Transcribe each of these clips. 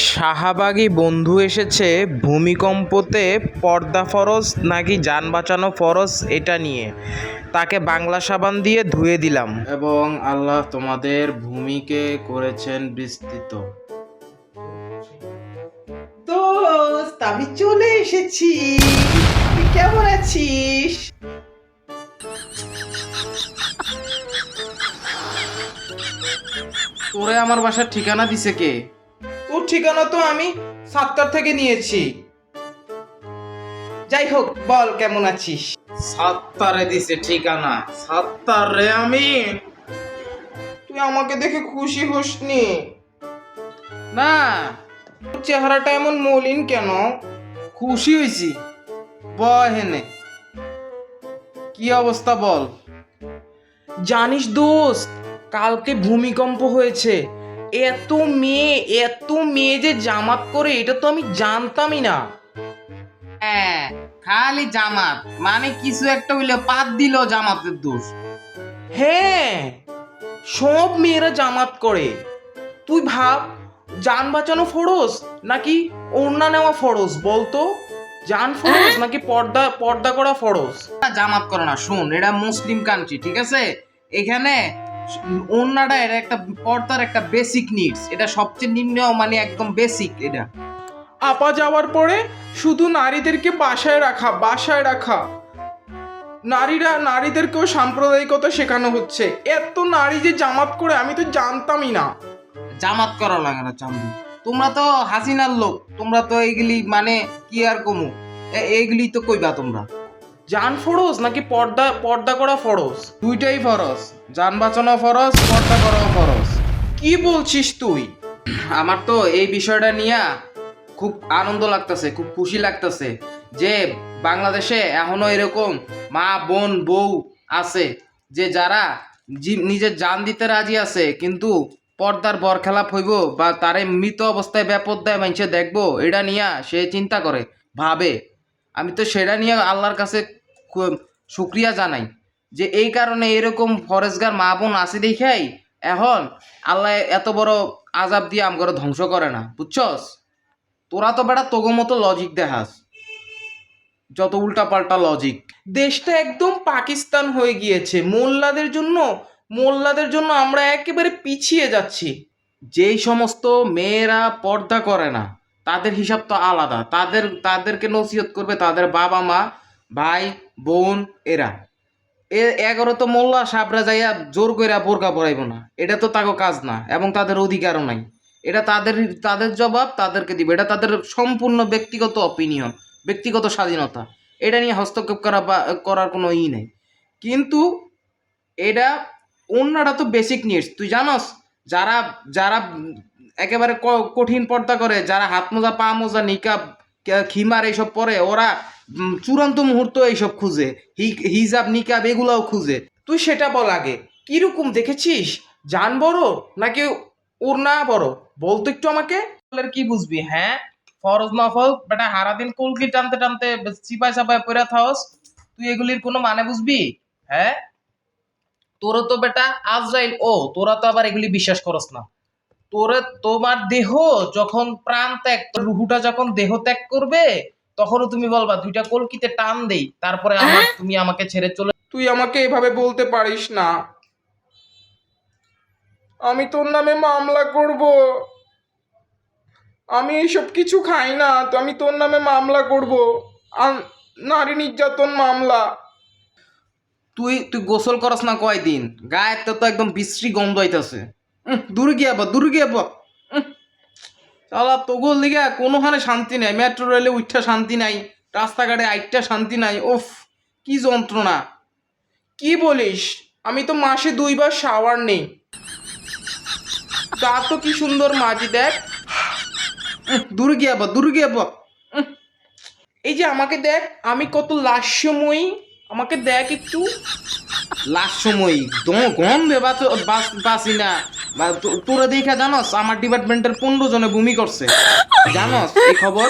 শাহবাগী বন্ধু এসেছে ভূমিকম্পতে পর্দা ফরজ নাকি যান বাঁচানো ফরজ এটা নিয়ে। তাকে বাংলা সাবান দিয়ে ধুয়ে দিলাম। এবং আল্লাহ তোমাদের ভূমিকে করেছেন বিস্তৃত। দোস্ত, আমি চলে এসেছি। তুই কেমন আছিস? তোরে আমার বাসার ঠিকানা দিছে কে? তোর ঠিকানা তো আমি ৭টার থেকে নিয়েছি। যাই হোক, বল কেমন আছিস? সাত্তারে দিছে ঠিকানা। সাত্তারে আমি তুই আমাকে দেখে খুশি হোসনি? না তোর চেহারাটা এমন মলিন কেন? খুশি হয়েছি। বয় হেনে কি অবস্থা বল। জানিস দোস্ত, কালকে ভূমিকম্প হয়েছে। এত মেয়ে যে জামাত করে এটা তো আমি জানতামই না। হ্যাঁ, খালি জামাত মানে কিছু একটা হইলে পাত দিল জামাতের দোষ। হ্যাঁ, সব মেয়েরা জামাত করে। তুই ভাব, জান বাঁচানো ফরজ নাকি ওড়না নেওয়া ফরজ বলতো? জান ফরজ নাকি পর্দা পর্দা করা ফরজ? জামাত করে না। শুন, এটা মুসলিম কান্ট্রি, ঠিক আছে? এখানে ওড়নাটা এটা একটা পর্দার একটা বেসিক নিডস। এটা সবচেয়ে নিম্ন মানে একদম বেসিক। এটা আপা যাওয়ার পরে শুধু নারীদেরকে বাসায় রাখা। নারীদেরকেও সাম্প্রদায়িকতা শেখানো হচ্ছে। এত নারী যে জামাত করে আমি তো জানতামই না। জামাত করা লাগে না চান্দু। তোমরা তো হাসিনার লোক, তোমরা তো এইগুলি মানে কি আর কমু, এইগুলি তো কইবা তোমরা। জান ফরজ নাকি পর্দা করা ফরজ? দুইটাই ফরজ। যান বাঁচানো ফরজ, পর্দা করাও ফরজ। কি বলছিস তুই? আমার তো এই বিষয়টা নিয়ে খুব আনন্দ লাগতেছে, খুব খুশি লাগতেছে যে বাংলাদেশে এখনো এরকম মা বোন বউ আছে যে যারা নিজের জান দিতে রাজি আছে, কিন্তু পর্দার বরখেলাপ হইব বা তারে মৃত অবস্থায় বেপরদায় মানুষে দেখবো, এটা নিয়ে সে চিন্তা করে ভাবে। আমি তো সেটা নিয়ে আল্লাহর কাছে শুক্রিয়া জানাই যে এই কারণে এরকম ফরেজগার মা বোন আছে দেখাই এখন আল্লাহ এত বড় আজাব দিয়ে আমগরে ধ্বংস করে না, বুঝছস? তোরা তো বেটা তোগো মতো লজিক দেখাস, যত উল্টা পাল্টা লজিক। দেশটা একদম পাকিস্তান হয়ে গিয়েছে। মোল্লাদের জন্য আমরা একেবারে পিছিয়ে যাচ্ছি। যেই সমস্ত মেয়েরা পর্দা করে না তাদের হিসাব তো আলাদা। তাদেরকে নসিহত করবে তাদের বাবা মা ভাই বোন। এরা 11 তো মোল্লা সাবরা যাইয়া জোর কইরা বোরকা পরাইব না, এটা তো তাকে কাজ না এবং তাদের অধিকারও নাই। এটা তাদের জবাব তাদেরকে দিবে। এটা তাদের সম্পূর্ণ ব্যক্তিগত অপিনিয়ন, ব্যক্তিগত স্বাধীনতা। এটা নিয়ে হস্তক্ষেপ করার কোনো নেই। কিন্তু এটা অন্যটা তো বেসিক নিডস। তুই জানস যারা যারা একেবারে কঠিন পর্দা করে, যারা হাত মোজা পা মোজা নিকাব খিমার এইসব পরে, ওরা চূড়ান্ত মুহূর্ত এইসব খুঁজে, হিজাব নিকাব এগুলাও খুঁজে। তুই সেটা বল আগে, কিরকম দেখেছিস? জান বড় নাকি ওড়না বড় বলতো একটু আমাকে। কি বুঝবি? হ্যাঁ, ফরজ নফল বেটা সারাদিন কলকি টানতে টানতে চিপাই চাপাই পড়া থাকস, তুই এগুলির কোনো মানে বুঝবি? হ্যাঁ, তোরা তো বেটা আজরাইল। তোরা তো আবার এগুলি বিশ্বাস করস না। তোমার দেহ যখন প্রাণ ত্যাগ, রুহুটা যখন দেহ ত্যাগ করবে, তখনও তুমি বলবা দুইটা কলকিতে টান দেই, তারপরে তুমি আমাকে ছেড়ে চলে। তুই আমাকে এভাবে বলতে পারিস না। আমি তোর নামে মামলা করব। আমি এইসব কিছু খাই না, তো আমি তোর নামে মামলা করব। নারী নির্যাতন মামলা। তুই গোসল করস না কয়দিন? গায়ে তো একদম বিশ্রী গন্ধ হইতাছে। দূরে গিয়া বা চালা তোগুল লিগা কোনোখানে শান্তি নাই। মেট্রো রেলে উঠা শান্তি নাই, রাস্তাঘাটে আইটা শান্তি নাই। ওফ, কি যন্ত্রণা! কি বলিস? আমি তো মাসে 2 বার শাওয়ার নেই। তা তো কি সুন্দর মাজি, দেখ। দূরে গিয়া বা এই যে আমাকে দেখ, আমি কত লাস্যময়ী। আমাকে দেখ একটু। লাস্যময়ী গন্ধে বাঁচি না। তোরা দেখা জানস আমার ডিপার্টমেন্টের 15 জনে বমি করছে, জানস এই খবর?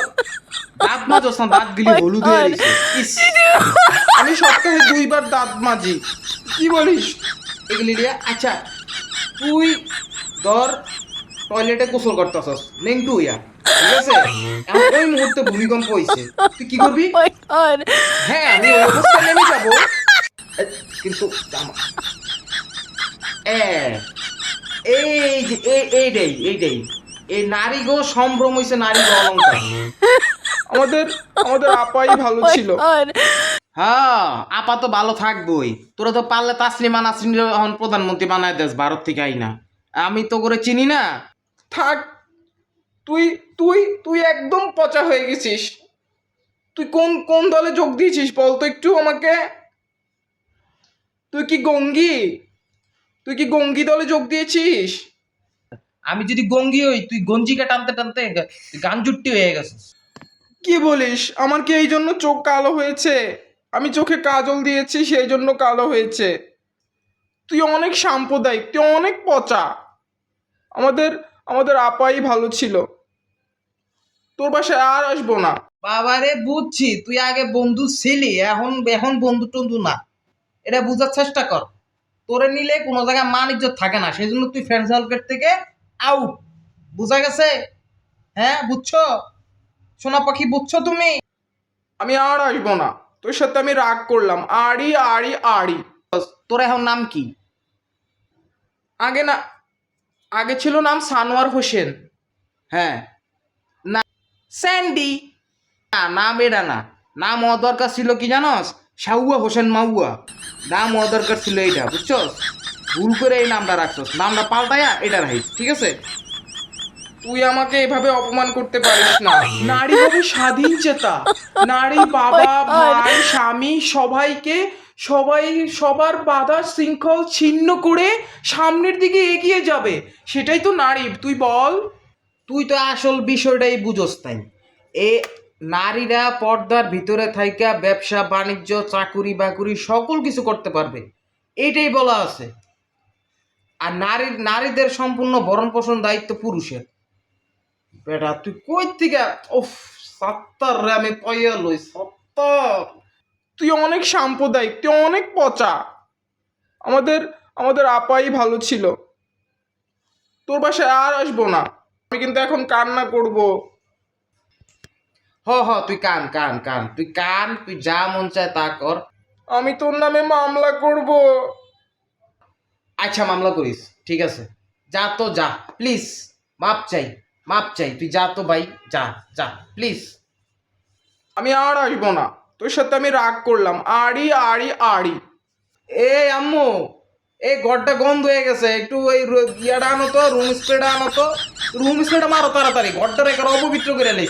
দাঁত মাজস না, দাঁত গিলি হলুদ হয়ে গেছে। আমি সপ্তাহে 2 বার দাঁত মাজি। কি বলিস? এগুলি দিয়ে আচ্ছা তুই ধর টয়লেটে গোসল করতেছস নেংটু ইয়া, ঠিক আছে? এখন ওই মুহূর্তে ভূমিকম্প হয়েছে, তুই কি করবি? my god. হ্যাঁ, আমি ওই অবস্থায় নেমে যাবো, কিন্তু এই যে এইটাই এই নারী গো সম্ভ্রম হইছে, নারী গো অলঙ্কার। আমাদের আমাদের আপাই ভালো My ছিল। god. হ্যাঁ, আপা তো ভালো থাকবোই। তোরা তো পারলে তাসলিমা নাসরিন এখন প্রধানমন্ত্রী বানায় দেস ভারত থেকে আইনা। আমি তো করে চিনি না। থাক, তুই তুই তুই একদম পচা হয়ে গেছিস। তুই কোন কোন দলে যোগ দিয়েছিস বলতো একটু আমাকে। তুই কি গঙ্গি? তুই কি গঙ্গি দলে যোগ দিয়েছিস? আমি যদি গঙ্গি হই, তুই গঞ্জিকা টানতে টানতে গান জুট্টি হয়ে গেছিস। কি বলিস? আমার কি এই জন্য চোখ কালো হয়েছে? আমি চোখে কাজল দিয়েছি সেই জন্য কালো হয়েছে। তুই অনেক সাম্প্রদায়িক, তুই অনেক পচা। আমাদের আমাদের আপাই ভালো ছিল। তোর বাসায় আর আসবো না। বাবারে বুঝছি, তুই আগে বন্ধু ছিলি, এখন এখন বন্ধু টন্ধু না, এটা বুঝার চেষ্টা কর। তোরে নিলে কোনো জায়গায় মান ইজ্জত থাকে না, সেই জন্য তুই ফ্রেন্ড সার্কেল থেকে আউট। বুঝা গেছে? হ্যাঁ, বুঝছো সোনা পাখি, বুঝছো তুমি? আমি আর আসবো না, তোর সাথে আমি রাগ করলাম। আড়ি আড়ি আড়ি। তোর এখন নাম কি? আগে না, আগে ছিল নাম সানোয়ার হোসেন। হ্যাঁ, স্যান্ডি। না, নাম এটা না। নাম হওয়া দরকার ছিল কি জানোস? শাহুয়া হোসেন মাহুয়া। নাম হওয়া দরকার ছিল এইটা, বুঝছস? ভুল করে এই নামটা রাখছস, নামটা পাল্টায়া এটা রাখিস, ঠিক আছে? তুই আমাকে এভাবে অপমান করতে পারিস না। নারী হবে স্বাধীন চেতা। নারী বাবা, ভাই, স্বামী সবাইকে সবার বাধা শৃঙ্খল ছিন্ন করে সামনের দিকে এগিয়ে যাবে, সেটাই তো নারী। তুই বল। তুই তো আসল বিষয়টাই বুঝোস তাই। এ নারীরা পর্দার ভিতরে থাইকা ব্যবসা বাণিজ্য চাকুরি বাকুরি সকল কিছু করতে পারবে, এইটাই বলা আছে। আর নারীদের সম্পূর্ণ ভরণ পোষণ দায়িত্ব পুরুষের। বেটা তুই কই থেকে, ওফ, সত্তর রে আমি পয়া লই, 70। তুই অনেক সাম্প্রদায়িক, তুই অনেক পচা। আমাদের আমাদের আপাই ভালো ছিল। তোর বাসায় আর আসবো না। আমি কিন্তু এখন কান্না করব। হ তুই কান কান কান, তুই কান, তুই যা মন চায় তা কর। আমি তোর নামে মামলা করব। আচ্ছা, মামলা করিস, ঠিক আছে, যা তো যা, প্লিজ। মাপ চাই, মাপ চাই, তুই যা তো ভাই, যা যা প্লিজ। আমি আর আসবো না, তোর সাথে আমি রাগ করলাম। আড়ি আড়ি আড়ি। এ আম্মু, এই ঘরটা গন্ধ হয়ে গেছে, একটু ওই ইয়াটা আনো তো, রুম স্প্রেটা আনো তো। রুম স্প্রেটা মারো তাড়াতাড়ি, ঘরটা রেখে অপবিত্র করে নেই।